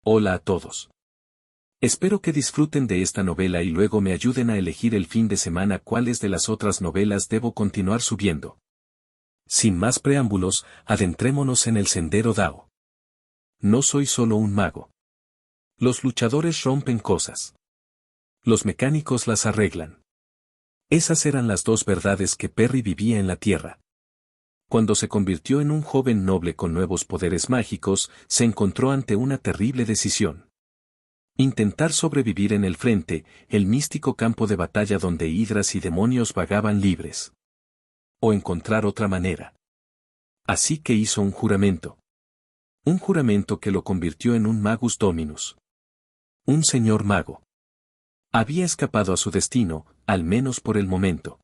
Hola a todos. Espero que disfruten de esta novela y luego me ayuden a elegir el fin de semana cuáles de las otras novelas debo continuar subiendo. Sin más preámbulos, adentrémonos en el sendero Dao. No soy solo un mago. Los luchadores rompen cosas. Los mecánicos las arreglan. Esas eran las dos verdades que Perry vivía en la Tierra. Cuando se convirtió en un joven noble con nuevos poderes mágicos, se encontró ante una terrible decisión. Intentar sobrevivir en el frente, el místico campo de batalla donde hidras y demonios vagaban libres. O encontrar otra manera. Así que hizo un juramento. Un juramento que lo convirtió en un Magus Dominus. Un señor mago. Había escapado a su destino, al menos por el momento.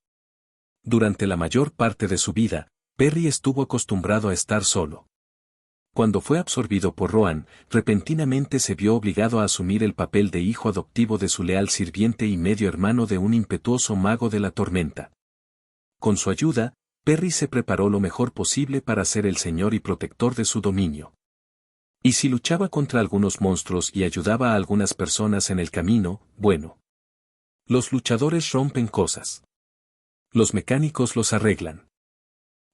Durante la mayor parte de su vida, Perry estuvo acostumbrado a estar solo. Cuando fue absorbido por Rohan, repentinamente se vio obligado a asumir el papel de hijo adoptivo de su leal sirviente y medio hermano de un impetuoso mago de la tormenta. Con su ayuda, Perry se preparó lo mejor posible para ser el señor y protector de su dominio. Y si luchaba contra algunos monstruos y ayudaba a algunas personas en el camino, bueno. Los luchadores rompen cosas. Los mecánicos los arreglan.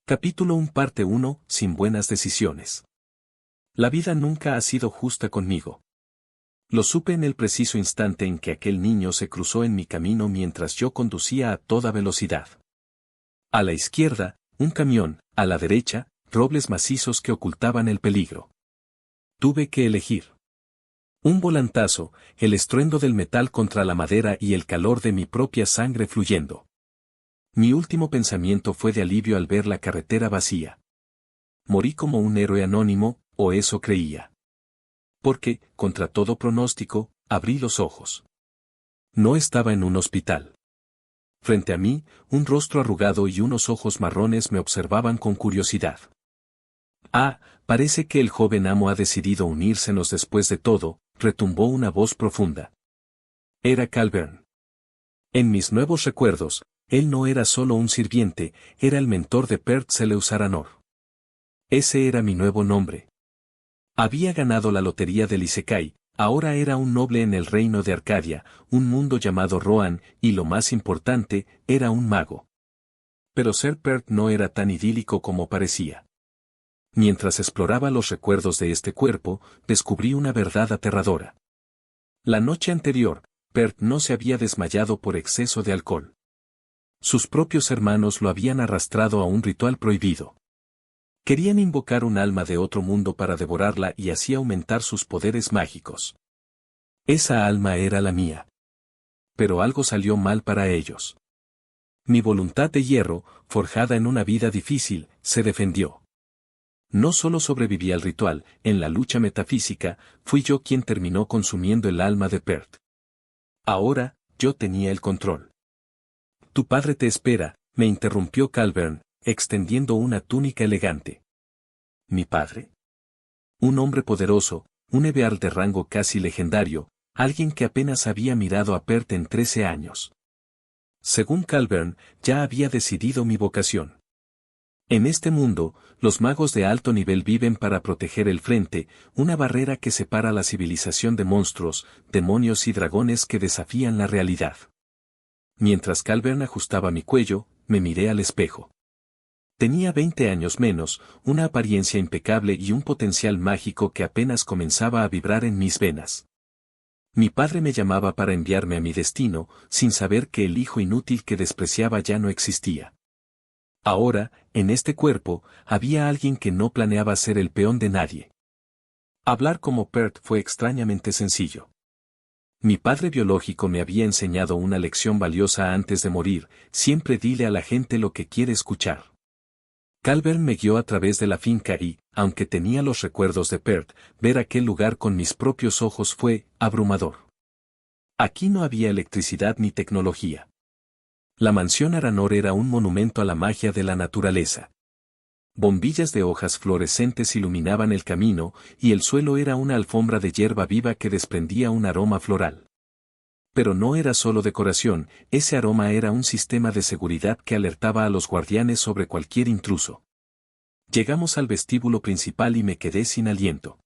Capítulo 1 Parte 1 Sin buenas decisiones. La vida nunca ha sido justa conmigo. Lo supe en el preciso instante en que aquel niño se cruzó en mi camino mientras yo conducía a toda velocidad. A la izquierda, un camión, a la derecha, robles macizos que ocultaban el peligro. Tuve que elegir. Un volantazo, el estruendo del metal contra la madera y el calor de mi propia sangre fluyendo. Mi último pensamiento fue de alivio al ver la carretera vacía. Morí como un héroe anónimo, o eso creía. Porque, contra todo pronóstico, abrí los ojos. No estaba en un hospital. Frente a mí, un rostro arrugado y unos ojos marrones me observaban con curiosidad. Ah, parece que el joven amo ha decidido unírsenos después de todo, retumbó una voz profunda. Era Calvern. En mis nuevos recuerdos, él no era solo un sirviente, era el mentor de Pert Seleusaranor. Ese era mi nuevo nombre. Había ganado la lotería del Isekai, ahora era un noble en el reino de Arcadia, un mundo llamado Rohan, y lo más importante, era un mago. Pero ser Pert no era tan idílico como parecía. Mientras exploraba los recuerdos de este cuerpo, descubrí una verdad aterradora. La noche anterior, Pert no se había desmayado por exceso de alcohol. Sus propios hermanos lo habían arrastrado a un ritual prohibido. Querían invocar un alma de otro mundo para devorarla y así aumentar sus poderes mágicos. Esa alma era la mía. Pero algo salió mal para ellos. Mi voluntad de hierro, forjada en una vida difícil, se defendió. No solo sobreviví al ritual, en la lucha metafísica, fui yo quien terminó consumiendo el alma de Pert. Ahora, yo tenía el control. Tu padre te espera, me interrumpió Calvern, extendiendo una túnica elegante. ¿Mi padre? Un hombre poderoso, un Ebeard de rango casi legendario, alguien que apenas había mirado a Pert en 13 años. Según Calvern, ya había decidido mi vocación. En este mundo, los magos de alto nivel viven para proteger el frente, una barrera que separa la civilización de monstruos, demonios y dragones que desafían la realidad. Mientras Calvern ajustaba mi cuello, me miré al espejo. Tenía 20 años menos, una apariencia impecable y un potencial mágico que apenas comenzaba a vibrar en mis venas. Mi padre me llamaba para enviarme a mi destino, sin saber que el hijo inútil que despreciaba ya no existía. Ahora, en este cuerpo, había alguien que no planeaba ser el peón de nadie. Hablar como Pert fue extrañamente sencillo. Mi padre biológico me había enseñado una lección valiosa antes de morir, siempre dile a la gente lo que quiere escuchar. Calvern me guió a través de la finca y, aunque tenía los recuerdos de Pert, ver aquel lugar con mis propios ojos fue abrumador. Aquí no había electricidad ni tecnología. La mansión Aranor era un monumento a la magia de la naturaleza. Bombillas de hojas fluorescentes iluminaban el camino, y el suelo era una alfombra de hierba viva que desprendía un aroma floral. Pero no era solo decoración, ese aroma era un sistema de seguridad que alertaba a los guardianes sobre cualquier intruso. Llegamos al vestíbulo principal y me quedé sin aliento.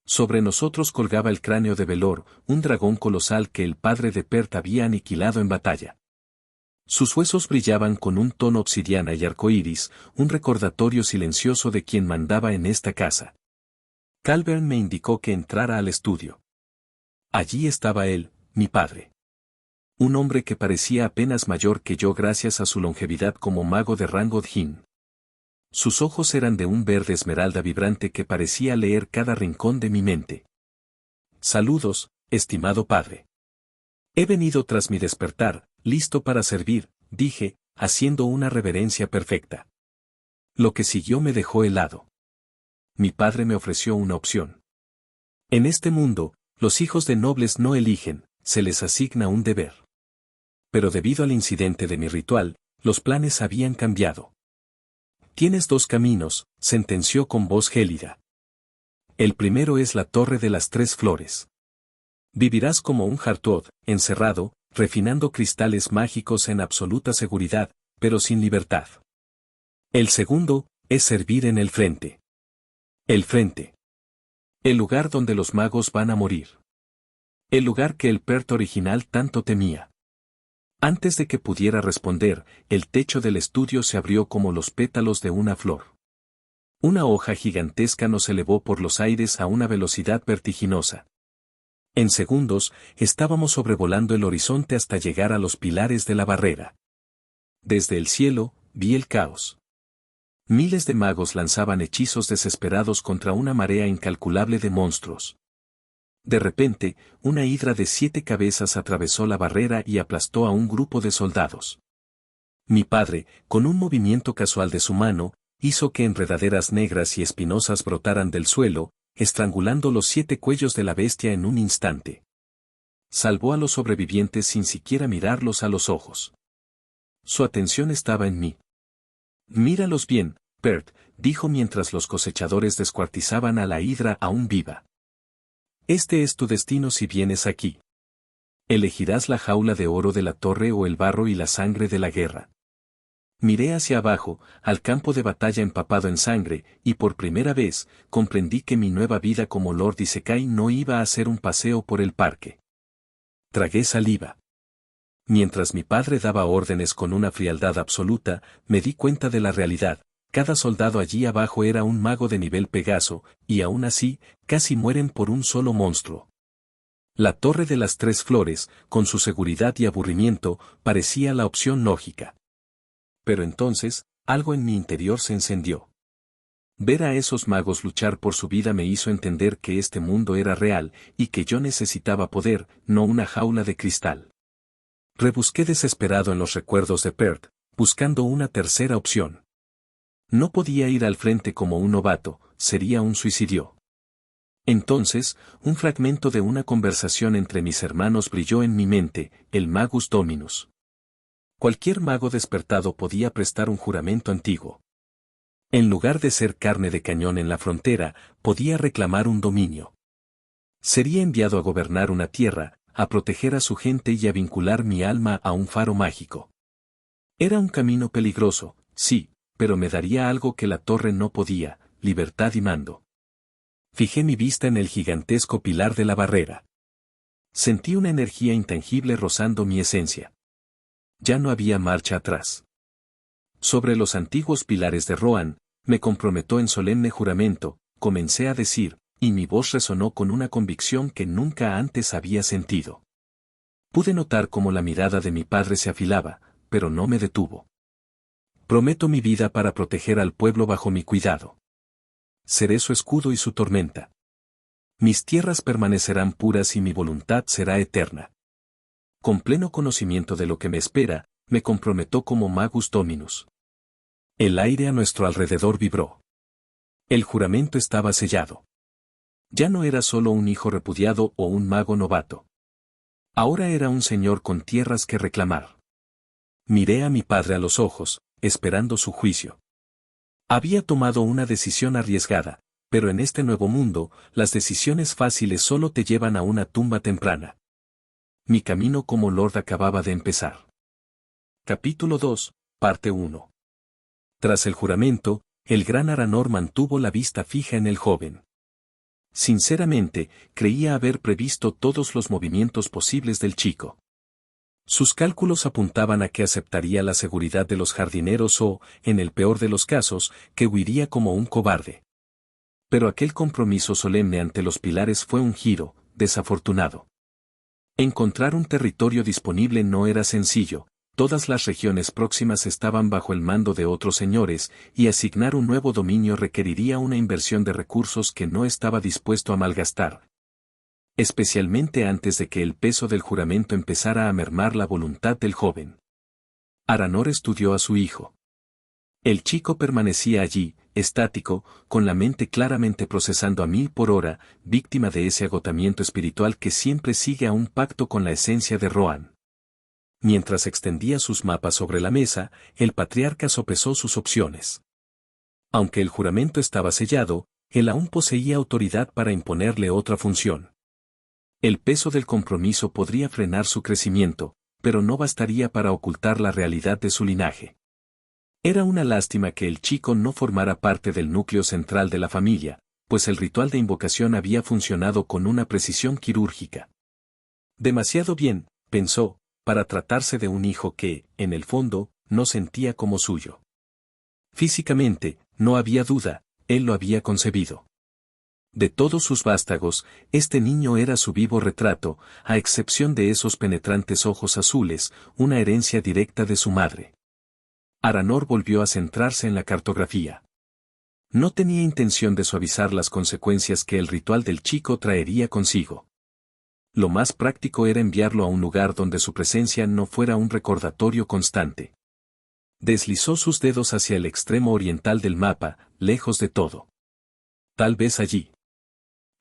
Sobre nosotros colgaba el cráneo de Velor, un dragón colosal que el padre de Pert había aniquilado en batalla. Sus huesos brillaban con un tono obsidiana y arcoíris, un recordatorio silencioso de quien mandaba en esta casa. Calvern me indicó que entrara al estudio. Allí estaba él, mi padre. Un hombre que parecía apenas mayor que yo gracias a su longevidad como mago de rango Djinn. Sus ojos eran de un verde esmeralda vibrante que parecía leer cada rincón de mi mente. Saludos, estimado padre. He venido tras mi despertar, listo para servir, dije, haciendo una reverencia perfecta. Lo que siguió me dejó helado. Mi padre me ofreció una opción. En este mundo, los hijos de nobles no eligen, se les asigna un deber. Pero debido al incidente de mi ritual, los planes habían cambiado. Tienes dos caminos, sentenció con voz gélida. El primero es la Torre de las Tres Flores. Vivirás como un Hartod, encerrado, refinando cristales mágicos en absoluta seguridad, pero sin libertad. El segundo, es servir en el frente. El frente. El lugar donde los magos van a morir. El lugar que el Pert original tanto temía. Antes de que pudiera responder, el techo del estudio se abrió como los pétalos de una flor. Una hoja gigantesca nos elevó por los aires a una velocidad vertiginosa. En segundos, estábamos sobrevolando el horizonte hasta llegar a los pilares de la barrera. Desde el cielo, vi el caos. Miles de magos lanzaban hechizos desesperados contra una marea incalculable de monstruos. De repente, una hidra de 7 cabezas atravesó la barrera y aplastó a un grupo de soldados. Mi padre, con un movimiento casual de su mano, hizo que enredaderas negras y espinosas brotaran del suelo, estrangulando los 7 cuellos de la bestia en un instante. Salvó a los sobrevivientes sin siquiera mirarlos a los ojos. Su atención estaba en mí. Míralos bien, Pert, dijo mientras los cosechadores descuartizaban a la hidra aún viva. Este es tu destino si vienes aquí. Elegirás la jaula de oro de la torre o el barro y la sangre de la guerra. Miré hacia abajo, al campo de batalla empapado en sangre, y por primera vez, comprendí que mi nueva vida como Lord Isekai no iba a ser un paseo por el parque. Tragué saliva. Mientras mi padre daba órdenes con una frialdad absoluta, me di cuenta de la realidad. Cada soldado allí abajo era un mago de nivel Pegaso, y aún así, casi mueren por un solo monstruo. La Torre de las Tres Flores, con su seguridad y aburrimiento, parecía la opción lógica. Pero entonces, algo en mi interior se encendió. Ver a esos magos luchar por su vida me hizo entender que este mundo era real, y que yo necesitaba poder, no una jaula de cristal. Rebusqué desesperado en los recuerdos de Pert, buscando una tercera opción. No podía ir al frente como un novato, sería un suicidio. Entonces, un fragmento de una conversación entre mis hermanos brilló en mi mente, el Magus Dominus. Cualquier mago despertado podía prestar un juramento antiguo. En lugar de ser carne de cañón en la frontera, podía reclamar un dominio. Sería enviado a gobernar una tierra, a proteger a su gente y a vincular mi alma a un faro mágico. Era un camino peligroso, sí, pero me daría algo que la torre no podía, libertad y mando. Fijé mi vista en el gigantesco pilar de la barrera. Sentí una energía intangible rozando mi esencia. Ya no había marcha atrás. Sobre los antiguos pilares de Rohan, me comprometó en solemne juramento, comencé a decir, y mi voz resonó con una convicción que nunca antes había sentido. Pude notar cómo la mirada de mi padre se afilaba, pero no me detuvo. Prometo mi vida para proteger al pueblo bajo mi cuidado. Seré su escudo y su tormenta. Mis tierras permanecerán puras y mi voluntad será eterna. Con pleno conocimiento de lo que me espera, me comprometo como Magus Dominus. El aire a nuestro alrededor vibró. El juramento estaba sellado. Ya no era solo un hijo repudiado o un mago novato. Ahora era un señor con tierras que reclamar. Miré a mi padre a los ojos, esperando su juicio. Había tomado una decisión arriesgada, pero en este nuevo mundo, las decisiones fáciles solo te llevan a una tumba temprana. Mi camino como Lord acababa de empezar. Capítulo 2, parte 1. Tras el juramento, el gran Aranor mantuvo la vista fija en el joven. Sinceramente, creía haber previsto todos los movimientos posibles del chico. Sus cálculos apuntaban a que aceptaría la seguridad de los jardineros o, en el peor de los casos, que huiría como un cobarde. Pero aquel compromiso solemne ante los pilares fue un giro, desafortunado. Encontrar un territorio disponible no era sencillo, todas las regiones próximas estaban bajo el mando de otros señores, y asignar un nuevo dominio requeriría una inversión de recursos que no estaba dispuesto a malgastar. Especialmente antes de que el peso del juramento empezara a mermar la voluntad del joven. Aranor estudió a su hijo. El chico permanecía allí, estático, con la mente claramente procesando a 1000 por hora, víctima de ese agotamiento espiritual que siempre sigue a un pacto con la esencia de Rohan. Mientras extendía sus mapas sobre la mesa, el patriarca sopesó sus opciones. Aunque el juramento estaba sellado, él aún poseía autoridad para imponerle otra función. El peso del compromiso podría frenar su crecimiento, pero no bastaría para ocultar la realidad de su linaje. Era una lástima que el chico no formara parte del núcleo central de la familia, pues el ritual de invocación había funcionado con una precisión quirúrgica. Demasiado bien, pensó, para tratarse de un hijo que, en el fondo, no sentía como suyo. Físicamente, no había duda, él lo había concebido. De todos sus vástagos, este niño era su vivo retrato, a excepción de esos penetrantes ojos azules, una herencia directa de su madre. Aranor volvió a centrarse en la cartografía. No tenía intención de suavizar las consecuencias que el ritual del chico traería consigo. Lo más práctico era enviarlo a un lugar donde su presencia no fuera un recordatorio constante. Deslizó sus dedos hacia el extremo oriental del mapa, lejos de todo. Tal vez allí.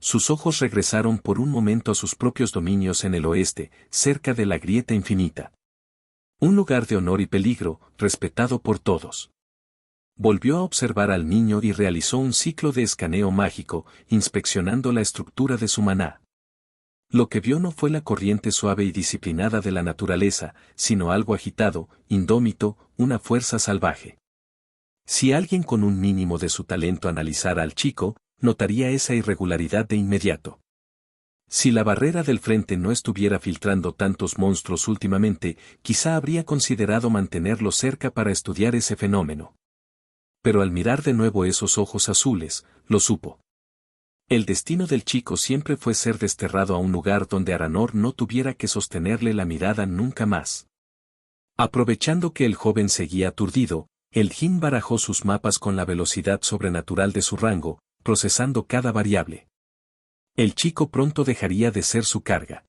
Sus ojos regresaron por un momento a sus propios dominios en el oeste, cerca de la grieta infinita. Un lugar de honor y peligro, respetado por todos. Volvió a observar al niño y realizó un ciclo de escaneo mágico, inspeccionando la estructura de su maná. Lo que vio no fue la corriente suave y disciplinada de la naturaleza, sino algo agitado, indómito, una fuerza salvaje. Si alguien con un mínimo de su talento analizara al chico, notaría esa irregularidad de inmediato. Si la barrera del frente no estuviera filtrando tantos monstruos últimamente, quizá habría considerado mantenerlo cerca para estudiar ese fenómeno. Pero al mirar de nuevo esos ojos azules, lo supo. El destino del chico siempre fue ser desterrado a un lugar donde Aranor no tuviera que sostenerle la mirada nunca más. Aprovechando que el joven seguía aturdido, el Jin barajó sus mapas con la velocidad sobrenatural de su rango, procesando cada variable. El chico pronto dejaría de ser su carga.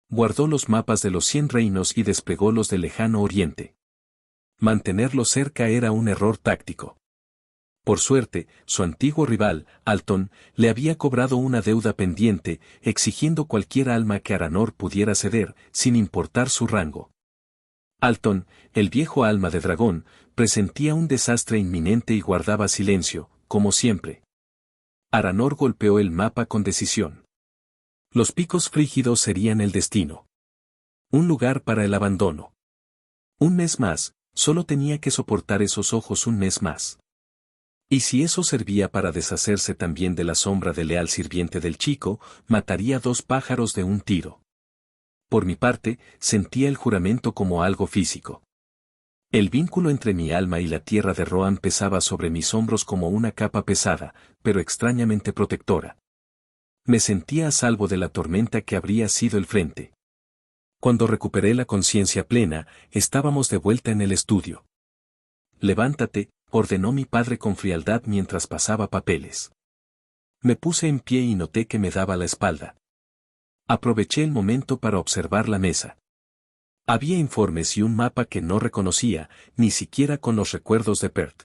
Guardó los mapas de los 100 reinos y desplegó los del lejano oriente. Mantenerlo cerca era un error táctico. Por suerte, su antiguo rival, Alton, le había cobrado una deuda pendiente, exigiendo cualquier alma que Aranor pudiera ceder, sin importar su rango. Alton, el viejo alma de dragón, presentía un desastre inminente y guardaba silencio, como siempre. Aranor golpeó el mapa con decisión. Los picos frígidos serían el destino. Un lugar para el abandono. Un mes más, solo tenía que soportar esos ojos un mes más. Y si eso servía para deshacerse también de la sombra del leal sirviente del chico, mataría 2 pájaros de un tiro. Por mi parte, sentía el juramento como algo físico. El vínculo entre mi alma y la tierra de Rohan pesaba sobre mis hombros como una capa pesada, pero extrañamente protectora. Me sentía a salvo de la tormenta que habría sido el frente. Cuando recuperé la conciencia plena, estábamos de vuelta en el estudio. Levántate, ordenó mi padre con frialdad mientras pasaba papeles. Me puse en pie y noté que me daba la espalda. Aproveché el momento para observar la mesa. Había informes y un mapa que no reconocía, ni siquiera con los recuerdos de Pert.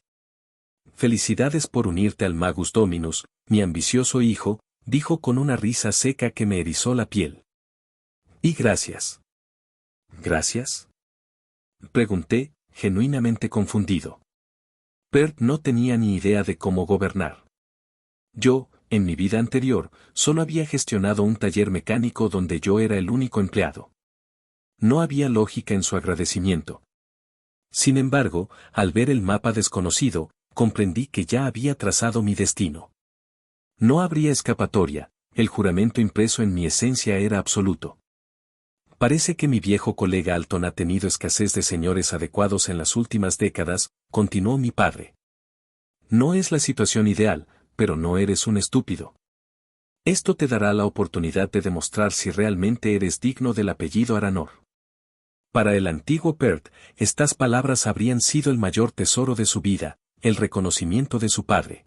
Felicidades por unirte al Magus Dominus, mi ambicioso hijo, dijo con una risa seca que me erizó la piel. Y gracias. ¿Gracias? Pregunté, genuinamente confundido. Pert no tenía ni idea de cómo gobernar. Yo, en mi vida anterior, solo había gestionado un taller mecánico donde yo era el único empleado. No había lógica en su agradecimiento. Sin embargo, al ver el mapa desconocido, comprendí que ya había trazado mi destino. No habría escapatoria, el juramento impreso en mi esencia era absoluto. Parece que mi viejo colega Alton ha tenido escasez de señores adecuados en las últimas décadas, continuó mi padre. No es la situación ideal, pero no eres un estúpido. Esto te dará la oportunidad de demostrar si realmente eres digno del apellido Aranor. Para el antiguo Perth, estas palabras habrían sido el mayor tesoro de su vida, el reconocimiento de su padre.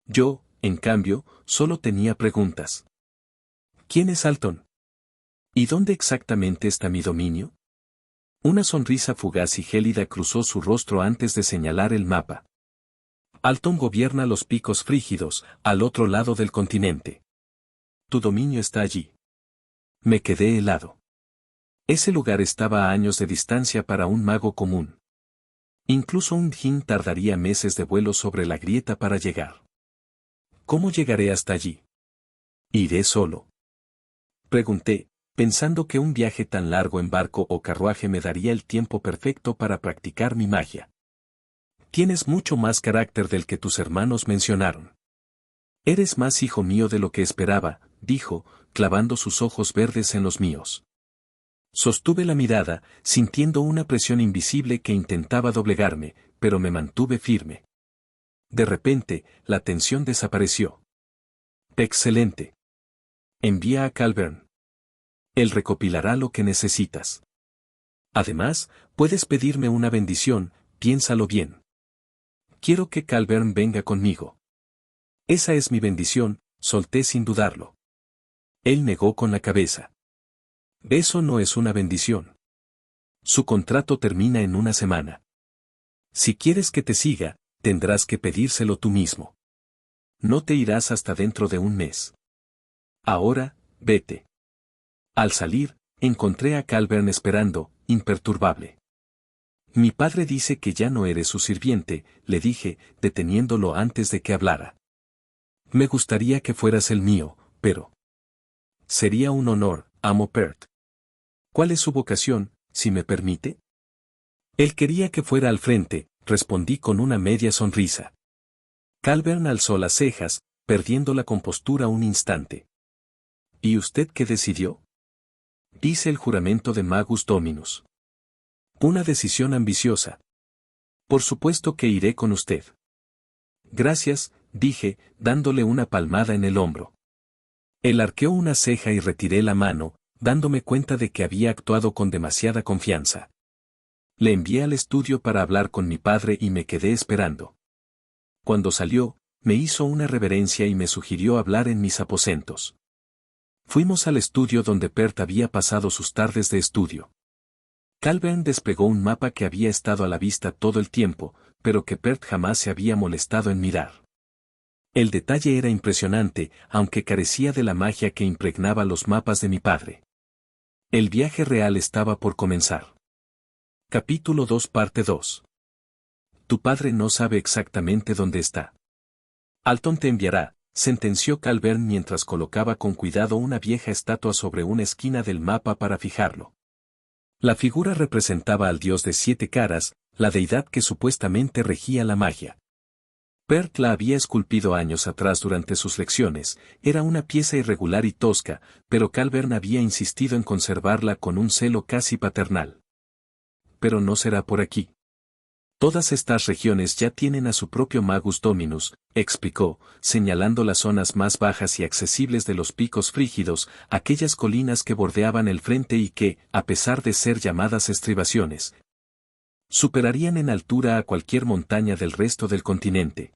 Yo, en cambio, solo tenía preguntas. ¿Quién es Alton? ¿Y dónde exactamente está mi dominio? Una sonrisa fugaz y gélida cruzó su rostro antes de señalar el mapa. Alton gobierna los picos frígidos, al otro lado del continente. Tu dominio está allí. Me quedé helado. Ese lugar estaba a años de distancia para un mago común. Incluso un Djinn tardaría meses de vuelo sobre la grieta para llegar. ¿Cómo llegaré hasta allí? ¿Iré solo? Pregunté, pensando que un viaje tan largo en barco o carruaje me daría el tiempo perfecto para practicar mi magia. Tienes mucho más carácter del que tus hermanos mencionaron. Eres más hijo mío de lo que esperaba, dijo, clavando sus ojos verdes en los míos. Sostuve la mirada, sintiendo una presión invisible que intentaba doblegarme, pero me mantuve firme. De repente, la tensión desapareció. Excelente. Envía a Calvern. Él recopilará lo que necesitas. Además, puedes pedirme una bendición, piénsalo bien. Quiero que Calvern venga conmigo. Esa es mi bendición, solté sin dudarlo. Él negó con la cabeza. Eso no es una bendición. Su contrato termina en una semana. Si quieres que te siga, tendrás que pedírselo tú mismo. No te irás hasta dentro de un mes. Ahora, vete. Al salir, encontré a Calvern esperando, imperturbable. Mi padre dice que ya no eres su sirviente, le dije, deteniéndolo antes de que hablara. Me gustaría que fueras el mío, pero... Sería un honor, amo Perth. ¿Cuál es su vocación, si me permite? Él quería que fuera al frente, respondí con una media sonrisa. Calvern alzó las cejas, perdiendo la compostura un instante. ¿Y usted qué decidió? Hice el juramento de Magus Dominus. Una decisión ambiciosa. Por supuesto que iré con usted. Gracias, dije, dándole una palmada en el hombro. Él arqueó una ceja y retiré la mano, dándome cuenta de que había actuado con demasiada confianza. Le envié al estudio para hablar con mi padre y me quedé esperando. Cuando salió, me hizo una reverencia y me sugirió hablar en mis aposentos. Fuimos al estudio donde Perth había pasado sus tardes de estudio. Calvern desplegó un mapa que había estado a la vista todo el tiempo, pero que Perth jamás se había molestado en mirar. El detalle era impresionante, aunque carecía de la magia que impregnaba los mapas de mi padre. El viaje real estaba por comenzar. Capítulo 2 Parte 2. Tu padre no sabe exactamente dónde está. Alton te enviará, sentenció Calvern mientras colocaba con cuidado una vieja estatua sobre una esquina del mapa para fijarlo. La figura representaba al dios de 7 caras, la deidad que supuestamente regía la magia. Perth la había esculpido años atrás durante sus lecciones, era una pieza irregular y tosca, pero Calvern había insistido en conservarla con un celo casi paternal. Pero no será por aquí. Todas estas regiones ya tienen a su propio Magus Dominus, explicó, señalando las zonas más bajas y accesibles de los picos frígidos, aquellas colinas que bordeaban el frente y que, a pesar de ser llamadas estribaciones, superarían en altura a cualquier montaña del resto del continente.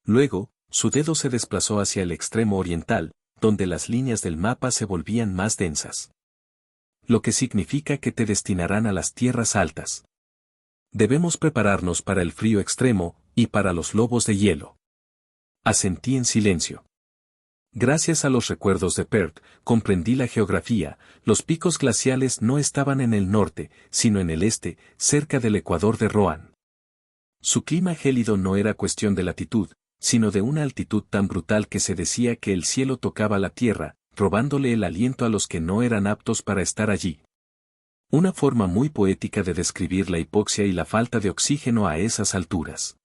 Luego, su dedo se desplazó hacia el extremo oriental, donde las líneas del mapa se volvían más densas. Lo que significa que te destinarán a las tierras altas. Debemos prepararnos para el frío extremo, y para los lobos de hielo. Asentí en silencio. Gracias a los recuerdos de Perth, comprendí la geografía, los picos glaciales no estaban en el norte, sino en el este, cerca del ecuador de Rohan. Su clima gélido no era cuestión de latitud, sino de una altitud tan brutal que se decía que el cielo tocaba la tierra, robándole el aliento a los que no eran aptos para estar allí. Una forma muy poética de describir la hipoxia y la falta de oxígeno a esas alturas.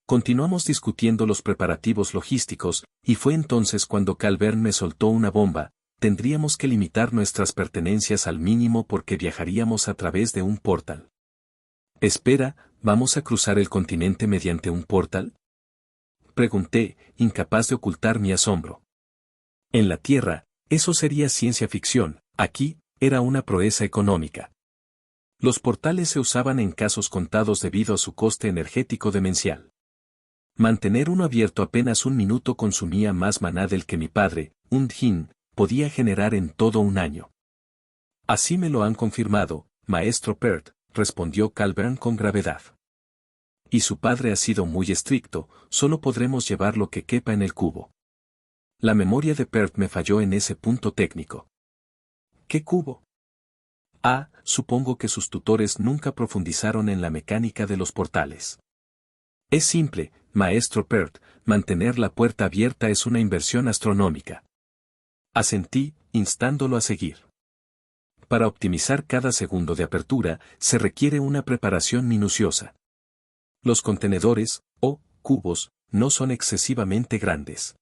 Continuamos discutiendo los preparativos logísticos, y fue entonces cuando Calvern me soltó una bomba: tendríamos que limitar nuestras pertenencias al mínimo porque viajaríamos a través de un portal. Espera, ¿vamos a cruzar el continente mediante un portal?, pregunté, incapaz de ocultar mi asombro. En la Tierra, eso sería ciencia ficción; aquí, era una proeza económica. Los portales se usaban en casos contados debido a su coste energético demencial. Mantener uno abierto apenas un minuto consumía más maná del que mi padre, un djinn, podía generar en todo un año. Así me lo han confirmado, maestro Pert, respondió Calvern con gravedad. Y su padre ha sido muy estricto: solo podremos llevar lo que quepa en el cubo. La memoria de Pert me falló en ese punto técnico. ¿Qué cubo? Supongo que sus tutores nunca profundizaron en la mecánica de los portales. Es simple, maestro Pert, mantener la puerta abierta es una inversión astronómica. Asentí, instándolo a seguir. Para optimizar cada segundo de apertura, se requiere una preparación minuciosa. Los contenedores, o cubos, no son excesivamente grandes.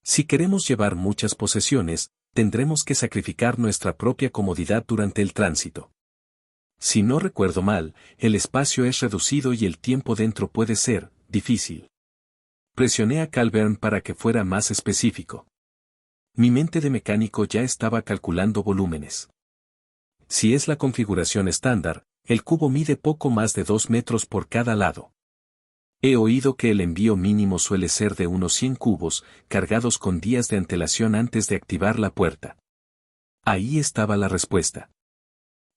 Si queremos llevar muchas posesiones, tendremos que sacrificar nuestra propia comodidad durante el tránsito. Si no recuerdo mal, el espacio es reducido y el tiempo dentro puede ser difícil. Presioné a Calvern para que fuera más específico. Mi mente de mecánico ya estaba calculando volúmenes. Si es la configuración estándar, el cubo mide poco más de 2 metros por cada lado. He oído que el envío mínimo suele ser de unos 100 cubos, cargados con días de antelación antes de activar la puerta. Ahí estaba la respuesta.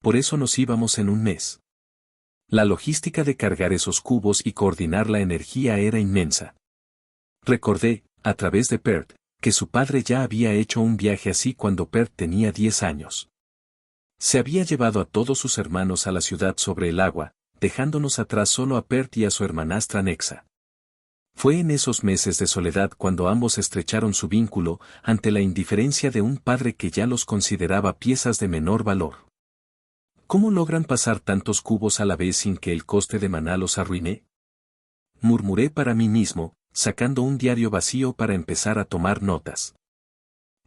Por eso nos íbamos en un mes. La logística de cargar esos cubos y coordinar la energía era inmensa. Recordé, a través de Pert, que su padre ya había hecho un viaje así cuando Pert tenía 10 años. Se había llevado a todos sus hermanos a la ciudad sobre el agua, dejándonos atrás solo a Pert y a su hermanastra Nexa. Fue en esos meses de soledad cuando ambos estrecharon su vínculo, ante la indiferencia de un padre que ya los consideraba piezas de menor valor. ¿Cómo logran pasar tantos cubos a la vez sin que el coste de maná los arruine?, murmuré para mí mismo, sacando un diario vacío para empezar a tomar notas.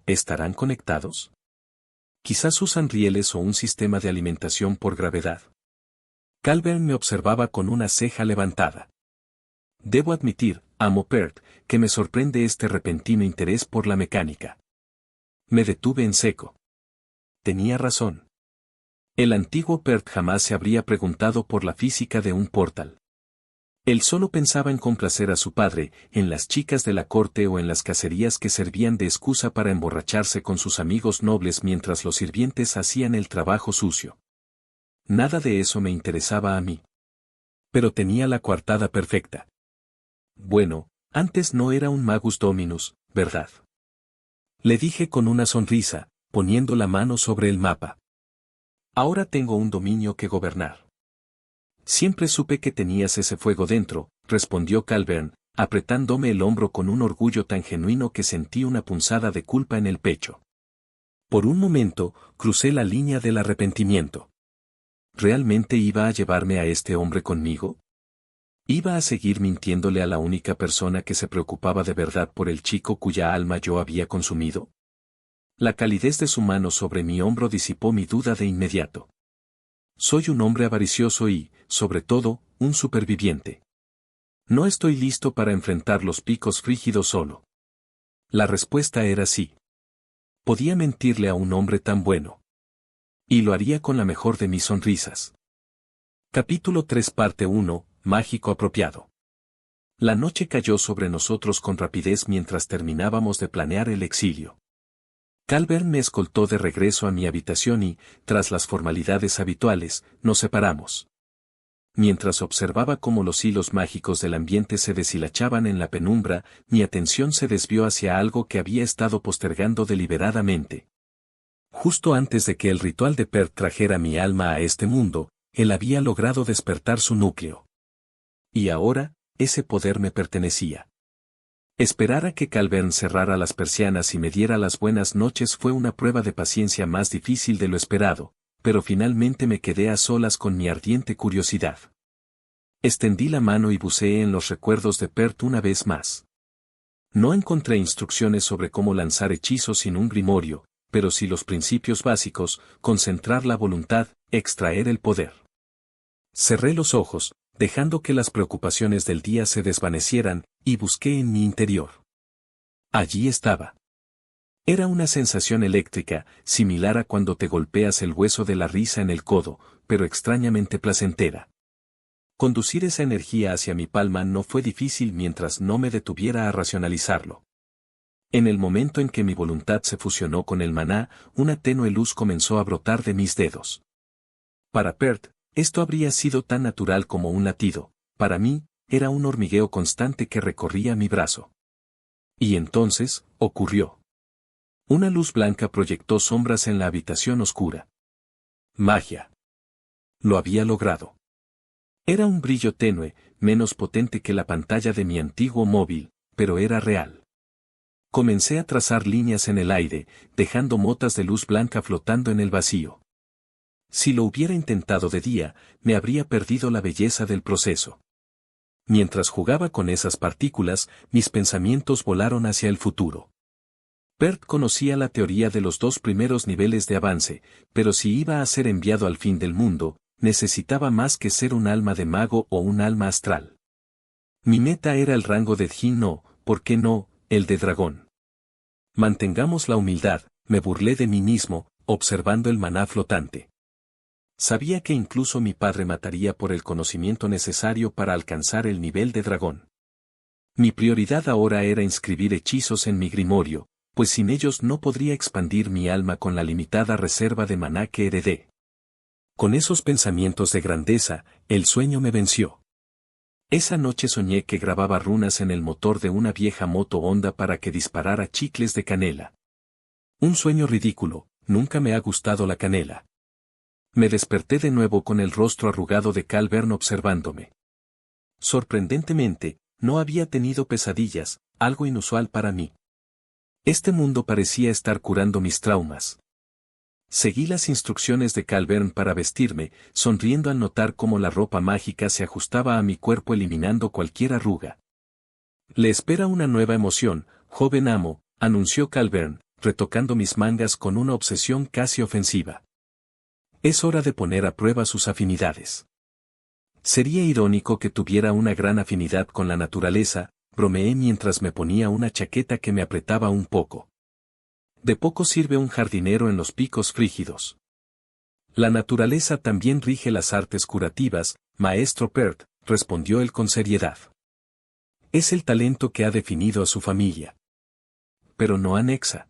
¿Estarán conectados? Quizás usan rieles o un sistema de alimentación por gravedad. Calvern me observaba con una ceja levantada. Debo admitir, amo Pert, que me sorprende este repentino interés por la mecánica. Me detuve en seco. Tenía razón. El antiguo Pert jamás se habría preguntado por la física de un portal. Él solo pensaba en complacer a su padre, en las chicas de la corte o en las cacerías que servían de excusa para emborracharse con sus amigos nobles mientras los sirvientes hacían el trabajo sucio. Nada de eso me interesaba a mí. Pero tenía la coartada perfecta. Bueno, antes no era un Magus Dominus, ¿verdad?, le dije con una sonrisa, poniendo la mano sobre el mapa. Ahora tengo un dominio que gobernar. Siempre supe que tenías ese fuego dentro, respondió Calvern, apretándome el hombro con un orgullo tan genuino que sentí una punzada de culpa en el pecho. Por un momento, crucé la línea del arrepentimiento. ¿Realmente iba a llevarme a este hombre conmigo? ¿Iba a seguir mintiéndole a la única persona que se preocupaba de verdad por el chico cuya alma yo había consumido? La calidez de su mano sobre mi hombro disipó mi duda de inmediato. Soy un hombre avaricioso y, sobre todo, un superviviente. No estoy listo para enfrentar los picos frígidos solo. La respuesta era sí. Podía mentirle a un hombre tan bueno. Y lo haría con la mejor de mis sonrisas. Capítulo 3 Parte 1, Mágico apropiado. La noche cayó sobre nosotros con rapidez mientras terminábamos de planear el exilio. Calvern me escoltó de regreso a mi habitación y, tras las formalidades habituales, nos separamos. Mientras observaba cómo los hilos mágicos del ambiente se deshilachaban en la penumbra, mi atención se desvió hacia algo que había estado postergando deliberadamente. Justo antes de que el ritual de Pert trajera mi alma a este mundo, él había logrado despertar su núcleo. Y ahora, ese poder me pertenecía. Esperar a que Calvern cerrara las persianas y me diera las buenas noches fue una prueba de paciencia más difícil de lo esperado, pero finalmente me quedé a solas con mi ardiente curiosidad. Extendí la mano y buceé en los recuerdos de Pert una vez más. No encontré instrucciones sobre cómo lanzar hechizos sin un grimorio, pero sí los principios básicos: concentrar la voluntad, extraer el poder. Cerré los ojos, dejando que las preocupaciones del día se desvanecieran, y busqué en mi interior. Allí estaba. Era una sensación eléctrica, similar a cuando te golpeas el hueso de la risa en el codo, pero extrañamente placentera. Conducir esa energía hacia mi palma no fue difícil mientras no me detuviera a racionalizarlo. En el momento en que mi voluntad se fusionó con el maná, una tenue luz comenzó a brotar de mis dedos. Para Pert, esto habría sido tan natural como un latido; para mí, era un hormigueo constante que recorría mi brazo. Y entonces, ocurrió. Una luz blanca proyectó sombras en la habitación oscura. Magia. Lo había logrado. Era un brillo tenue, menos potente que la pantalla de mi antiguo móvil, pero era real. Comencé a trazar líneas en el aire, dejando motas de luz blanca flotando en el vacío. Si lo hubiera intentado de día, me habría perdido la belleza del proceso. Mientras jugaba con esas partículas, mis pensamientos volaron hacia el futuro. Pert conocía la teoría de los 2 primeros niveles de avance, pero si iba a ser enviado al fin del mundo, necesitaba más que ser un alma de mago o un alma astral. Mi meta era el rango de Djinn, no, ¿por qué no?, el de dragón. Mantengamos la humildad, me burlé de mí mismo, observando el maná flotante. Sabía que incluso mi padre mataría por el conocimiento necesario para alcanzar el nivel de dragón. Mi prioridad ahora era inscribir hechizos en mi grimorio, pues sin ellos no podría expandir mi alma con la limitada reserva de maná que heredé. Con esos pensamientos de grandeza, el sueño me venció. Esa noche soñé que grababa runas en el motor de una vieja moto Honda para que disparara chicles de canela. Un sueño ridículo, nunca me ha gustado la canela. Me desperté de nuevo con el rostro arrugado de Calvern observándome. Sorprendentemente, no había tenido pesadillas, algo inusual para mí. Este mundo parecía estar curando mis traumas. Seguí las instrucciones de Calvern para vestirme, sonriendo al notar cómo la ropa mágica se ajustaba a mi cuerpo eliminando cualquier arruga. Le espera una nueva emoción, joven amo, anunció Calvern, retocando mis mangas con una obsesión casi ofensiva. Es hora de poner a prueba sus afinidades. Sería irónico que tuviera una gran afinidad con la naturaleza, bromeé mientras me ponía una chaqueta que me apretaba un poco. De poco sirve un jardinero en los picos frígidos. La naturaleza también rige las artes curativas, maestro Pert, respondió él con seriedad. Es el talento que ha definido a su familia. Pero no a Nexa.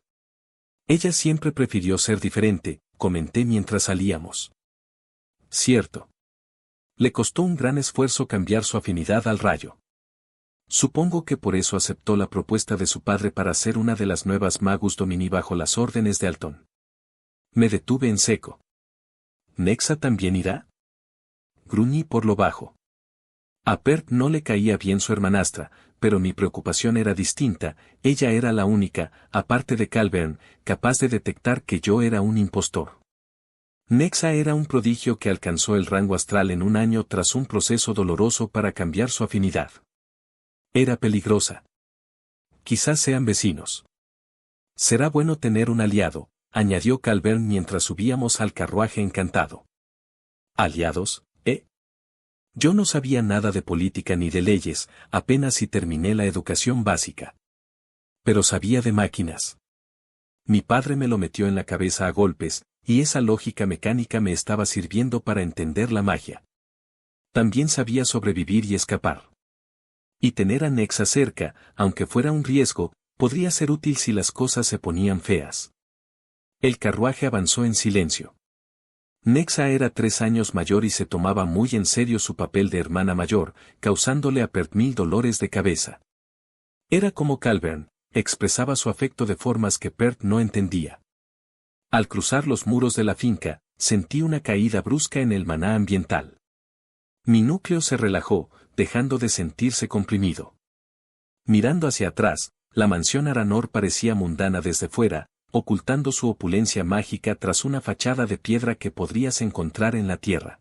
Ella siempre prefirió ser diferente, comenté mientras salíamos. Cierto. Le costó un gran esfuerzo cambiar su afinidad al rayo. Supongo que por eso aceptó la propuesta de su padre para ser una de las nuevas Magus Domini bajo las órdenes de Alton. Me detuve en seco. ¿Nexa también irá? Gruñí por lo bajo. A Pert no le caía bien su hermanastra, pero mi preocupación era distinta. Ella era la única, aparte de Calvern, capaz de detectar que yo era un impostor. Nexa era un prodigio que alcanzó el rango astral en un año tras un proceso doloroso para cambiar su afinidad. Era peligrosa. Quizás sean vecinos. Será bueno tener un aliado, añadió Calvern mientras subíamos al carruaje encantado. ¿Aliados, eh? Yo no sabía nada de política ni de leyes, apenas si terminé la educación básica. Pero sabía de máquinas. Mi padre me lo metió en la cabeza a golpes, y esa lógica mecánica me estaba sirviendo para entender la magia. También sabía sobrevivir y escapar. Y tener a Nexa cerca, aunque fuera un riesgo, podría ser útil si las cosas se ponían feas. El carruaje avanzó en silencio. Nexa era 3 años mayor y se tomaba muy en serio su papel de hermana mayor, causándole a Pert 1000 dolores de cabeza. Era como Calvern, expresaba su afecto de formas que Pert no entendía. Al cruzar los muros de la finca, sentí una caída brusca en el maná ambiental. Mi núcleo se relajó, dejando de sentirse comprimido. Mirando hacia atrás, la mansión Aranor parecía mundana desde fuera, ocultando su opulencia mágica tras una fachada de piedra que podrías encontrar en la tierra.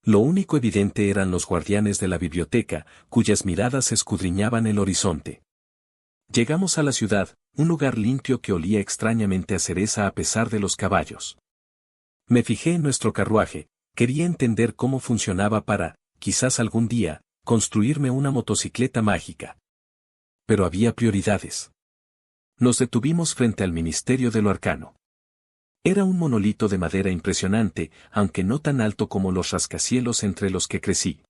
Lo único evidente eran los guardianes de la biblioteca, cuyas miradas escudriñaban el horizonte. Llegamos a la ciudad, un lugar limpio que olía extrañamente a cereza a pesar de los caballos. Me fijé en nuestro carruaje, quería entender cómo funcionaba para, quizás algún día, construirme una motocicleta mágica. Pero había prioridades. Nos detuvimos frente al Ministerio de lo Arcano. Era un monolito de madera impresionante, aunque no tan alto como los rascacielos entre los que crecí.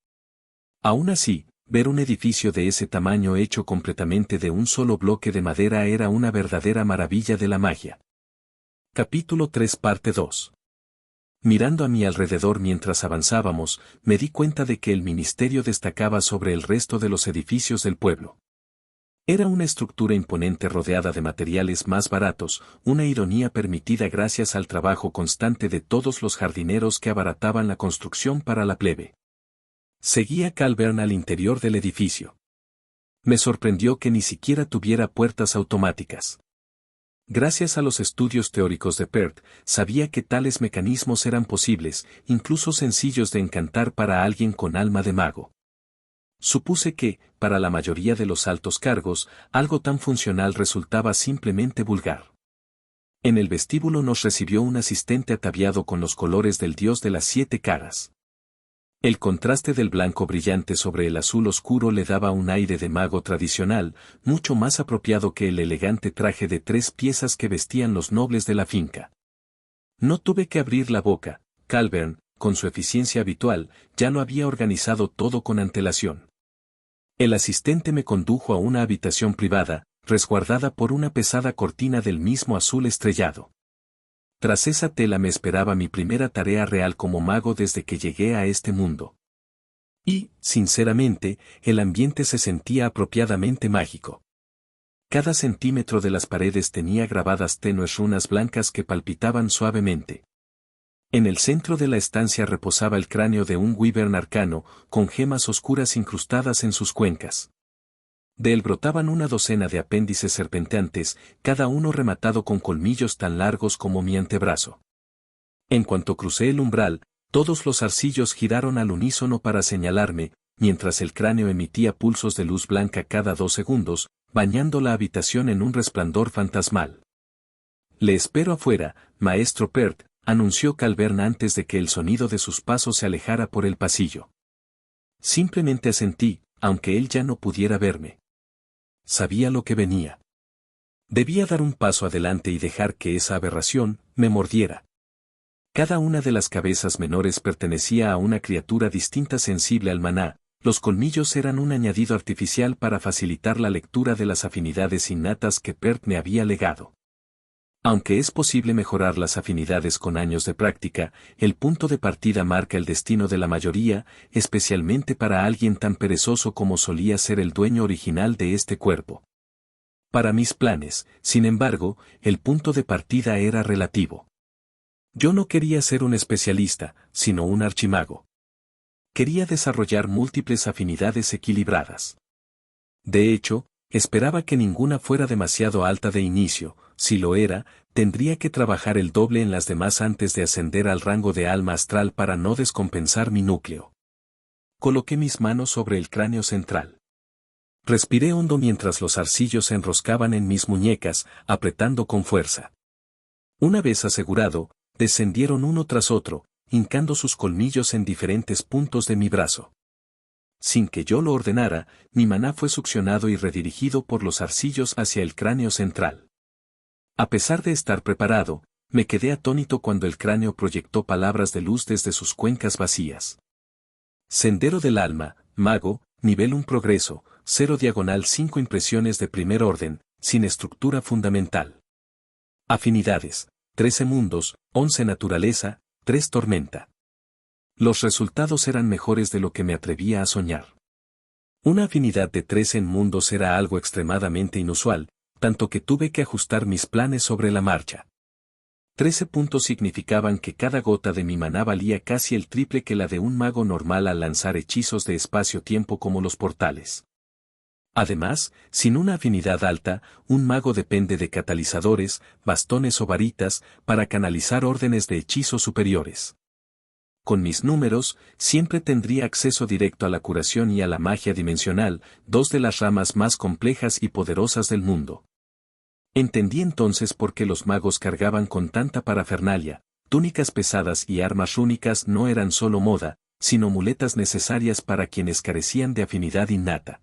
Aún así, ver un edificio de ese tamaño hecho completamente de un solo bloque de madera era una verdadera maravilla de la magia. Capítulo 3 Parte 2. Mirando a mi alrededor mientras avanzábamos, me di cuenta de que el ministerio destacaba sobre el resto de los edificios del pueblo. Era una estructura imponente rodeada de materiales más baratos, una ironía permitida gracias al trabajo constante de todos los jardineros que abarataban la construcción para la plebe. Seguí a Calvern al interior del edificio. Me sorprendió que ni siquiera tuviera puertas automáticas. Gracias a los estudios teóricos de Perth, sabía que tales mecanismos eran posibles, incluso sencillos de encantar para alguien con alma de mago. Supuse que, para la mayoría de los altos cargos, algo tan funcional resultaba simplemente vulgar. En el vestíbulo nos recibió un asistente ataviado con los colores del dios de las 7 caras. El contraste del blanco brillante sobre el azul oscuro le daba un aire de mago tradicional, mucho más apropiado que el elegante traje de 3 piezas que vestían los nobles de la finca. No tuve que abrir la boca, Calvern, con su eficiencia habitual, ya lo había organizado todo con antelación. El asistente me condujo a una habitación privada, resguardada por una pesada cortina del mismo azul estrellado. Tras esa tela me esperaba mi primera tarea real como mago desde que llegué a este mundo. Y, sinceramente, el ambiente se sentía apropiadamente mágico. Cada centímetro de las paredes tenía grabadas tenues runas blancas que palpitaban suavemente. En el centro de la estancia reposaba el cráneo de un wyvern arcano, con gemas oscuras incrustadas en sus cuencas. De él brotaban una docena de apéndices serpenteantes, cada uno rematado con colmillos tan largos como mi antebrazo. En cuanto crucé el umbral, todos los arcillos giraron al unísono para señalarme, mientras el cráneo emitía pulsos de luz blanca cada 2 segundos, bañando la habitación en un resplandor fantasmal. Le espero afuera, maestro Perth, anunció Calvern antes de que el sonido de sus pasos se alejara por el pasillo. Simplemente asentí, aunque él ya no pudiera verme. Sabía lo que venía. Debía dar un paso adelante y dejar que esa aberración me mordiera. Cada una de las cabezas menores pertenecía a una criatura distinta sensible al maná, los colmillos eran un añadido artificial para facilitar la lectura de las afinidades innatas que Perth me había legado. Aunque es posible mejorar las afinidades con años de práctica, el punto de partida marca el destino de la mayoría, especialmente para alguien tan perezoso como solía ser el dueño original de este cuerpo. Para mis planes, sin embargo, el punto de partida era relativo. Yo no quería ser un especialista, sino un archimago. Quería desarrollar múltiples afinidades equilibradas. De hecho, esperaba que ninguna fuera demasiado alta de inicio. Si lo era, tendría que trabajar el doble en las demás antes de ascender al rango de alma astral para no descompensar mi núcleo. Coloqué mis manos sobre el cráneo central. Respiré hondo mientras los arcillos se enroscaban en mis muñecas, apretando con fuerza. Una vez asegurado, descendieron uno tras otro, hincando sus colmillos en diferentes puntos de mi brazo. Sin que yo lo ordenara, mi maná fue succionado y redirigido por los arcillos hacia el cráneo central. A pesar de estar preparado, me quedé atónito cuando el cráneo proyectó palabras de luz desde sus cuencas vacías. Sendero del alma, mago, nivel 1 progreso, 0 diagonal 5 impresiones de primer orden, sin estructura fundamental. Afinidades, 13 mundos, 11 naturaleza, 3 tormenta. Los resultados eran mejores de lo que me atrevía a soñar. Una afinidad de 13 en mundos era algo extremadamente inusual, tanto que tuve que ajustar mis planes sobre la marcha. 13 puntos significaban que cada gota de mi maná valía casi el triple que la de un mago normal al lanzar hechizos de espacio-tiempo como los portales. Además, sin una afinidad alta, un mago depende de catalizadores, bastones o varitas, para canalizar órdenes de hechizos superiores. Con mis números, siempre tendría acceso directo a la curación y a la magia dimensional, dos de las ramas más complejas y poderosas del mundo. Entendí entonces por qué los magos cargaban con tanta parafernalia. Túnicas pesadas y armas rúnicas no eran solo moda, sino muletas necesarias para quienes carecían de afinidad innata.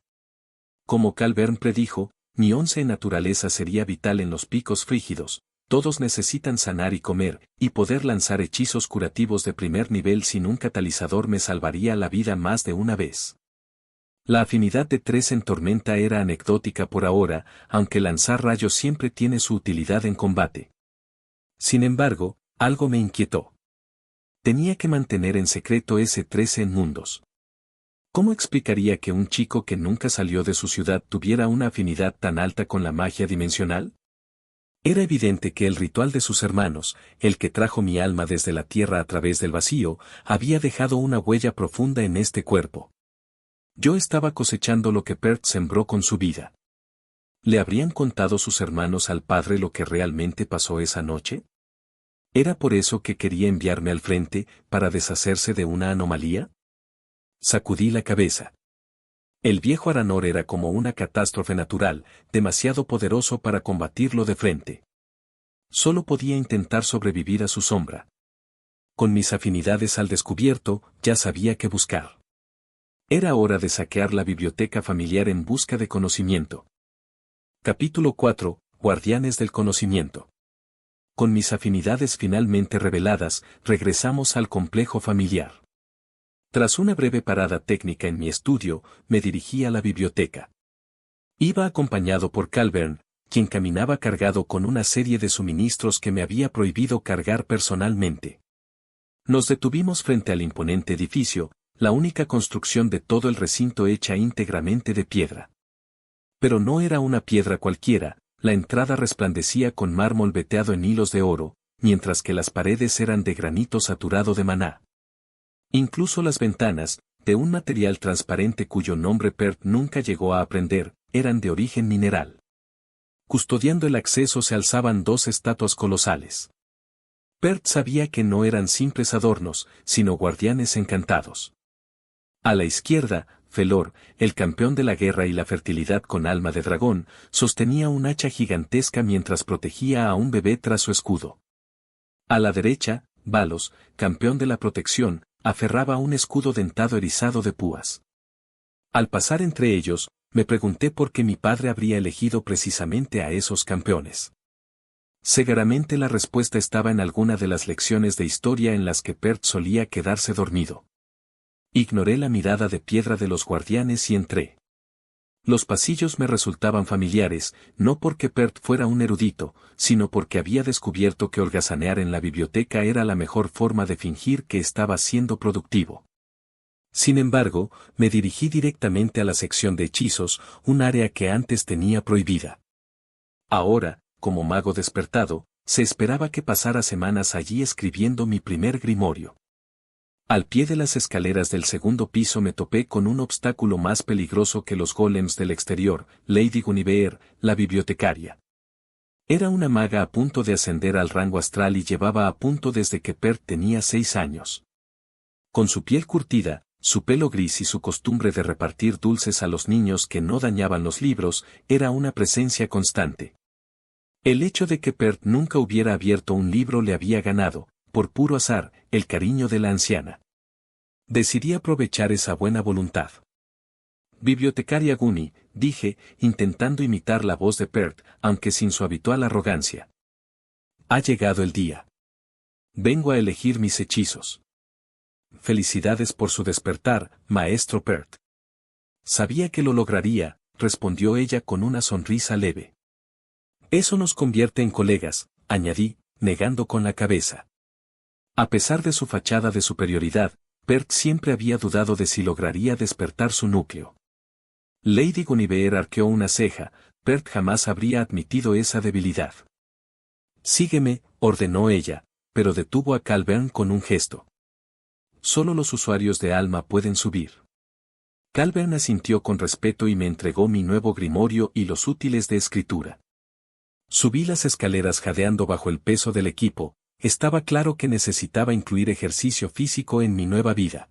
Como Calvern predijo, mi 11 naturaleza sería vital en los picos frígidos. Todos necesitan sanar y comer, y poder lanzar hechizos curativos de primer nivel sin un catalizador me salvaría la vida más de una vez. La afinidad de 3 en tormenta era anecdótica por ahora, aunque lanzar rayos siempre tiene su utilidad en combate. Sin embargo, algo me inquietó. Tenía que mantener en secreto ese 13 en mundos. ¿Cómo explicaría que un chico que nunca salió de su ciudad tuviera una afinidad tan alta con la magia dimensional? Era evidente que el ritual de sus hermanos, el que trajo mi alma desde la tierra a través del vacío, había dejado una huella profunda en este cuerpo. Yo estaba cosechando lo que Perth sembró con su vida. ¿Le habrían contado sus hermanos al padre lo que realmente pasó esa noche? ¿Era por eso que quería enviarme al frente, para deshacerse de una anomalía? Sacudí la cabeza. El viejo Aranor era como una catástrofe natural, demasiado poderoso para combatirlo de frente. Solo podía intentar sobrevivir a su sombra. Con mis afinidades al descubierto, ya sabía qué buscar. Era hora de saquear la biblioteca familiar en busca de conocimiento. Capítulo 4. Guardianes del conocimiento. Con mis afinidades finalmente reveladas, regresamos al complejo familiar. Tras una breve parada técnica en mi estudio, me dirigí a la biblioteca. Iba acompañado por Calvern, quien caminaba cargado con una serie de suministros que me había prohibido cargar personalmente. Nos detuvimos frente al imponente edificio, la única construcción de todo el recinto hecha íntegramente de piedra. Pero no era una piedra cualquiera, la entrada resplandecía con mármol veteado en hilos de oro, mientras que las paredes eran de granito saturado de maná. Incluso las ventanas, de un material transparente cuyo nombre Perth nunca llegó a aprender, eran de origen mineral. Custodiando el acceso se alzaban 2 estatuas colosales. Perth sabía que no eran simples adornos, sino guardianes encantados. A la izquierda, Felor, el campeón de la guerra y la fertilidad con alma de dragón, sostenía un hacha gigantesca mientras protegía a un bebé tras su escudo. A la derecha, Valos, campeón de la protección, aferraba un escudo dentado erizado de púas. Al pasar entre ellos, me pregunté por qué mi padre habría elegido precisamente a esos campeones. Seguramente la respuesta estaba en alguna de las lecciones de historia en las que Perth solía quedarse dormido. Ignoré la mirada de piedra de los guardianes y entré. Los pasillos me resultaban familiares, no porque Perth fuera un erudito, sino porque había descubierto que holgazanear en la biblioteca era la mejor forma de fingir que estaba siendo productivo. Sin embargo, me dirigí directamente a la sección de hechizos, un área que antes tenía prohibida. Ahora, como mago despertado, se esperaba que pasara semanas allí escribiendo mi primer grimorio. Al pie de las escaleras del segundo piso me topé con un obstáculo más peligroso que los golems del exterior, Lady Guinevere, la bibliotecaria. Era una maga a punto de ascender al rango astral y llevaba a punto desde que Perth tenía 6 años. Con su piel curtida, su pelo gris y su costumbre de repartir dulces a los niños que no dañaban los libros, era una presencia constante. El hecho de que Perth nunca hubiera abierto un libro le había ganado, por puro azar, el cariño de la anciana. Decidí aprovechar esa buena voluntad. Bibliotecaria Guni, dije, intentando imitar la voz de Perth, aunque sin su habitual arrogancia. Ha llegado el día. Vengo a elegir mis hechizos. Felicidades por su despertar, maestro Perth. Sabía que lo lograría, respondió ella con una sonrisa leve. Eso nos convierte en colegas, añadí, negando con la cabeza. A pesar de su fachada de superioridad, Perth siempre había dudado de si lograría despertar su núcleo. Lady Guinevere arqueó una ceja, Perth jamás habría admitido esa debilidad. Sígueme, ordenó ella, pero detuvo a Calvern con un gesto. Solo los usuarios de alma pueden subir. Calvern asintió con respeto y me entregó mi nuevo grimorio y los útiles de escritura. Subí las escaleras jadeando bajo el peso del equipo, Estaba claro que necesitaba incluir ejercicio físico en mi nueva vida.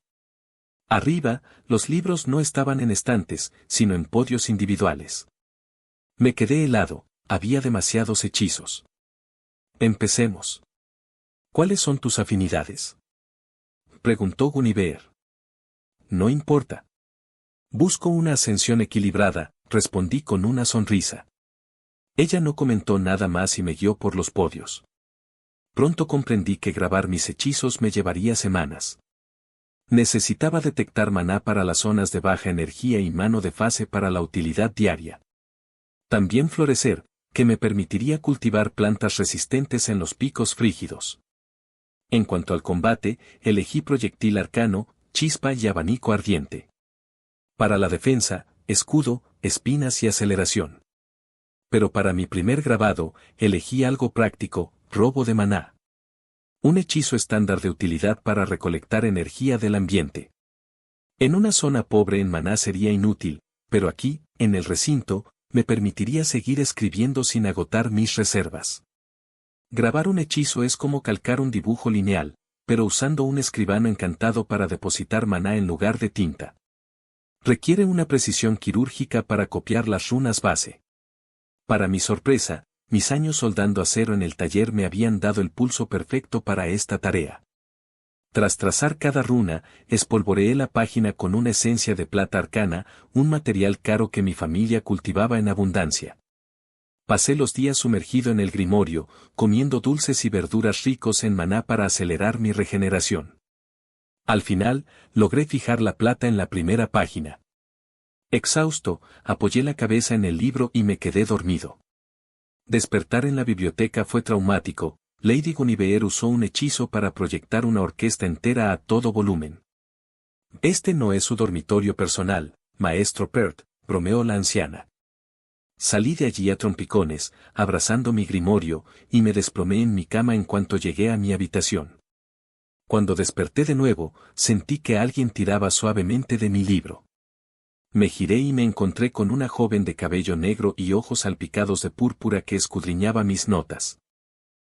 Arriba, los libros no estaban en estantes, sino en podios individuales. Me quedé helado, había demasiados hechizos. Empecemos. ¿Cuáles son tus afinidades? Preguntó Guinevere. No importa. Busco una ascensión equilibrada, respondí con una sonrisa. Ella no comentó nada más y me guió por los podios. Pronto comprendí que grabar mis hechizos me llevaría semanas. Necesitaba detectar maná para las zonas de baja energía y mano de fase para la utilidad diaria. También florecer, que me permitiría cultivar plantas resistentes en los picos frígidos. En cuanto al combate, elegí proyectil arcano, chispa y abanico ardiente. Para la defensa, escudo, espinas y aceleración. Pero para mi primer grabado, elegí algo práctico, robo de maná. Un hechizo estándar de utilidad para recolectar energía del ambiente. En una zona pobre en maná sería inútil, pero aquí, en el recinto, me permitiría seguir escribiendo sin agotar mis reservas. Grabar un hechizo es como calcar un dibujo lineal, pero usando un escribano encantado para depositar maná en lugar de tinta. Requiere una precisión quirúrgica para copiar las runas base. Para mi sorpresa, mis años soldando acero en el taller me habían dado el pulso perfecto para esta tarea. Tras trazar cada runa, espolvoreé la página con una esencia de plata arcana, un material caro que mi familia cultivaba en abundancia. Pasé los días sumergido en el grimorio, comiendo dulces y verduras ricos en maná para acelerar mi regeneración. Al final, logré fijar la plata en la primera página. Exhausto, apoyé la cabeza en el libro y me quedé dormido. Despertar en la biblioteca fue traumático. Lady Guinevere usó un hechizo para proyectar una orquesta entera a todo volumen. Este no es su dormitorio personal, maestro Pert, bromeó la anciana. Salí de allí a trompicones, abrazando mi grimorio, y me desplomé en mi cama en cuanto llegué a mi habitación. Cuando desperté de nuevo, sentí que alguien tiraba suavemente de mi libro. Me giré y me encontré con una joven de cabello negro y ojos salpicados de púrpura que escudriñaba mis notas.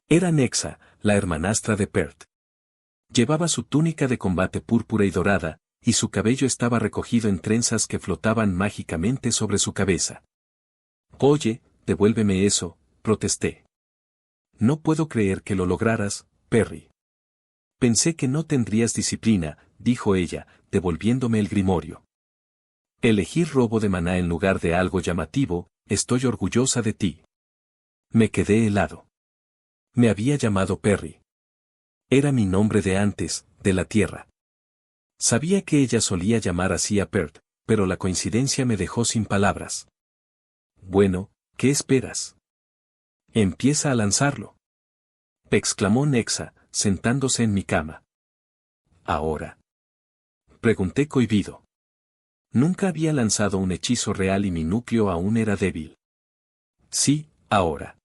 Era Nexa, la hermanastra de Pert. Llevaba su túnica de combate púrpura y dorada, y su cabello estaba recogido en trenzas que flotaban mágicamente sobre su cabeza. Oye, devuélveme eso, protesté. No puedo creer que lo lograras, Perry. Pensé que no tendrías disciplina, dijo ella, devolviéndome el grimorio. Elegir robo de maná en lugar de algo llamativo, estoy orgullosa de ti. Me quedé helado. Me había llamado Perry. Era mi nombre de antes, de la tierra. Sabía que ella solía llamar así a Pert, pero la coincidencia me dejó sin palabras. Bueno, ¿qué esperas? Empieza a lanzarlo. Exclamó Nexa, sentándose en mi cama. ¿Ahora? Pregunté cohibido. Nunca había lanzado un hechizo real y mi núcleo aún era débil. Sí, ahora.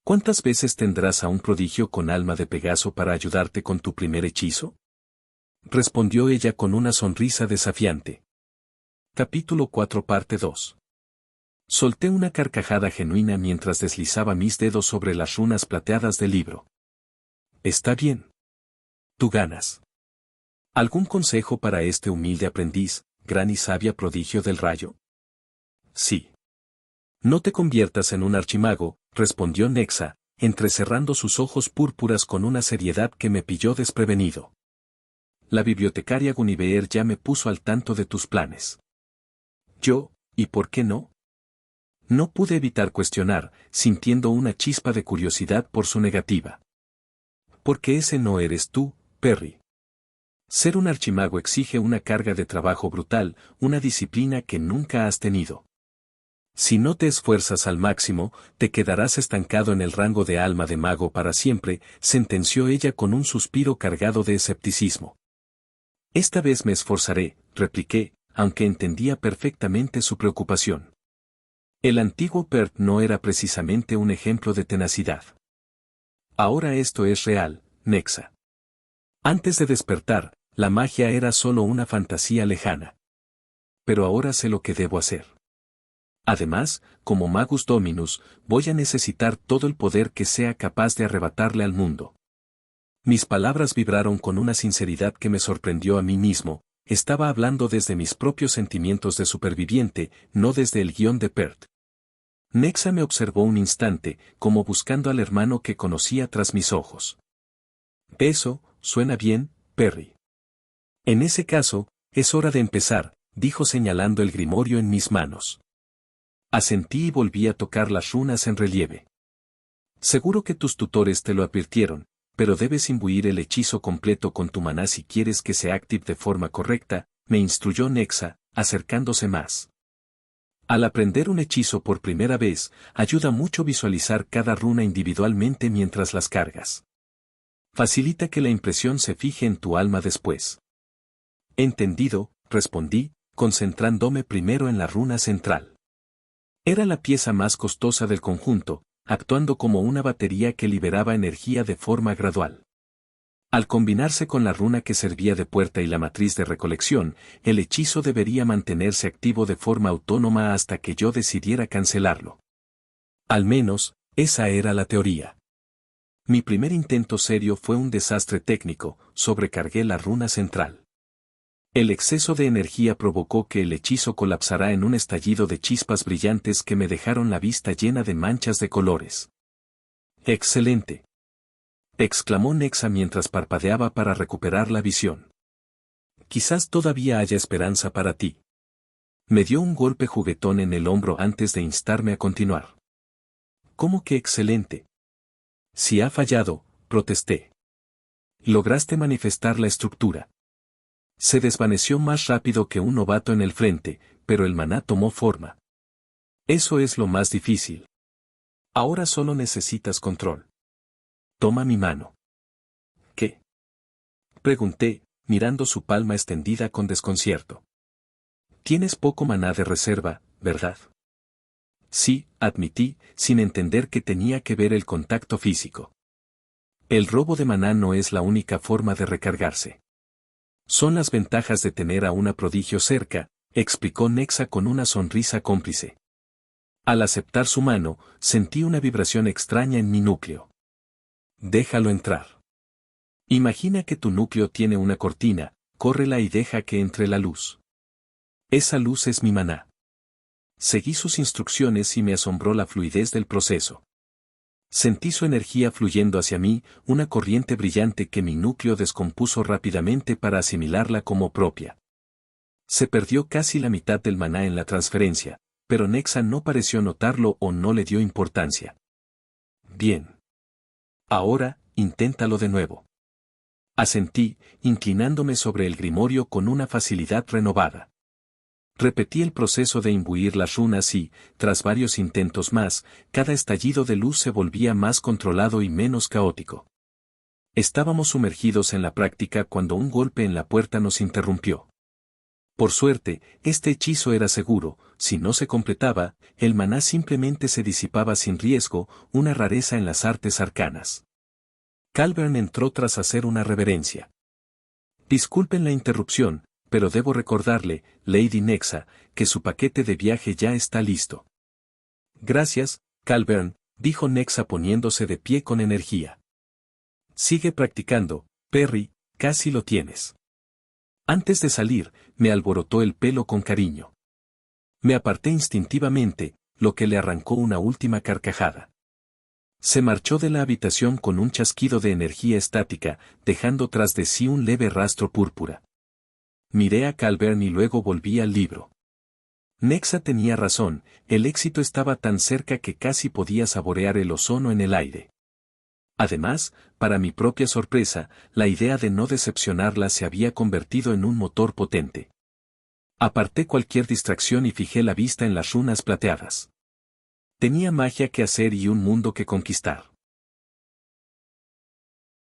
¿Cuántas veces tendrás a un prodigio con alma de Pegaso para ayudarte con tu primer hechizo? Respondió ella con una sonrisa desafiante. Capítulo 4 parte 2. Solté una carcajada genuina mientras deslizaba mis dedos sobre las runas plateadas del libro. Está bien. Tú ganas. ¿Algún consejo para este humilde aprendiz, gran y sabia prodigio del rayo? Sí. No te conviertas en un archimago, respondió Nexa, entrecerrando sus ojos púrpuras con una seriedad que me pilló desprevenido. La bibliotecaria Guinevere ya me puso al tanto de tus planes. Yo, ¿y por qué no? No pude evitar cuestionar, sintiendo una chispa de curiosidad por su negativa. Porque ese no eres tú, Perry. Ser un archimago exige una carga de trabajo brutal, una disciplina que nunca has tenido. Si no te esfuerzas al máximo, te quedarás estancado en el rango de alma de mago para siempre, sentenció ella con un suspiro cargado de escepticismo. Esta vez me esforzaré, repliqué, aunque entendía perfectamente su preocupación. El antiguo Pert no era precisamente un ejemplo de tenacidad. Ahora esto es real, Nexa. Antes de despertar, la magia era solo una fantasía lejana. Pero ahora sé lo que debo hacer. Además, como Magus Dominus, voy a necesitar todo el poder que sea capaz de arrebatarle al mundo. Mis palabras vibraron con una sinceridad que me sorprendió a mí mismo. Estaba hablando desde mis propios sentimientos de superviviente, no desde el guión de Perth. Nexa me observó un instante, como buscando al hermano que conocía tras mis ojos. Eso, suena bien, Perry. En ese caso, es hora de empezar, dijo señalando el grimorio en mis manos. Asentí y volví a tocar las runas en relieve. Seguro que tus tutores te lo advirtieron, pero debes imbuir el hechizo completo con tu maná si quieres que se active de forma correcta, me instruyó Nexa, acercándose más. Al aprender un hechizo por primera vez, ayuda mucho visualizar cada runa individualmente mientras las cargas. Facilita que la impresión se fije en tu alma después. Entendido, respondí, concentrándome primero en la runa central. Era la pieza más costosa del conjunto, actuando como una batería que liberaba energía de forma gradual. Al combinarse con la runa que servía de puerta y la matriz de recolección, el hechizo debería mantenerse activo de forma autónoma hasta que yo decidiera cancelarlo. Al menos, esa era la teoría. Mi primer intento serio fue un desastre técnico, sobrecargué la runa central. El exceso de energía provocó que el hechizo colapsara en un estallido de chispas brillantes que me dejaron la vista llena de manchas de colores. ¡Excelente!, exclamó Nexa mientras parpadeaba para recuperar la visión. Quizás todavía haya esperanza para ti. Me dio un golpe juguetón en el hombro antes de instarme a continuar. ¿Cómo que excelente? Si ha fallado, protesté. Lograste manifestar la estructura. Se desvaneció más rápido que un novato en el frente, pero el maná tomó forma. Eso es lo más difícil. Ahora solo necesitas control. Toma mi mano. ¿Qué? Pregunté, mirando su palma extendida con desconcierto. Tienes poco maná de reserva, ¿verdad? Sí, admití, sin entender que tenía que ver el contacto físico. El robo de maná no es la única forma de recargarse. Son las ventajas de tener a una prodigio cerca, explicó Nexa con una sonrisa cómplice. Al aceptar su mano, sentí una vibración extraña en mi núcleo. Déjalo entrar. Imagina que tu núcleo tiene una cortina, córrela y deja que entre la luz. Esa luz es mi maná. Seguí sus instrucciones y me asombró la fluidez del proceso. Sentí su energía fluyendo hacia mí, una corriente brillante que mi núcleo descompuso rápidamente para asimilarla como propia. Se perdió casi la mitad del maná en la transferencia, pero Nexa no pareció notarlo o no le dio importancia. Bien. Ahora, inténtalo de nuevo. Asentí, inclinándome sobre el grimorio con una facilidad renovada. Repetí el proceso de imbuir las runas y, tras varios intentos más, cada estallido de luz se volvía más controlado y menos caótico. Estábamos sumergidos en la práctica cuando un golpe en la puerta nos interrumpió. Por suerte, este hechizo era seguro, si no se completaba, el maná simplemente se disipaba sin riesgo, una rareza en las artes arcanas. Calvern entró tras hacer una reverencia. Disculpen la interrupción, pero debo recordarle, Lady Nexa, que su paquete de viaje ya está listo. Gracias, Calvern, dijo Nexa poniéndose de pie con energía. Sigue practicando, Perry, casi lo tienes. Antes de salir, me alborotó el pelo con cariño. Me aparté instintivamente, lo que le arrancó una última carcajada. Se marchó de la habitación con un chasquido de energía estática, dejando tras de sí un leve rastro púrpura. Miré a Calvern y luego volví al libro. Nexa tenía razón, el éxito estaba tan cerca que casi podía saborear el ozono en el aire. Además, para mi propia sorpresa, la idea de no decepcionarla se había convertido en un motor potente. Aparté cualquier distracción y fijé la vista en las runas plateadas. Tenía magia que hacer y un mundo que conquistar.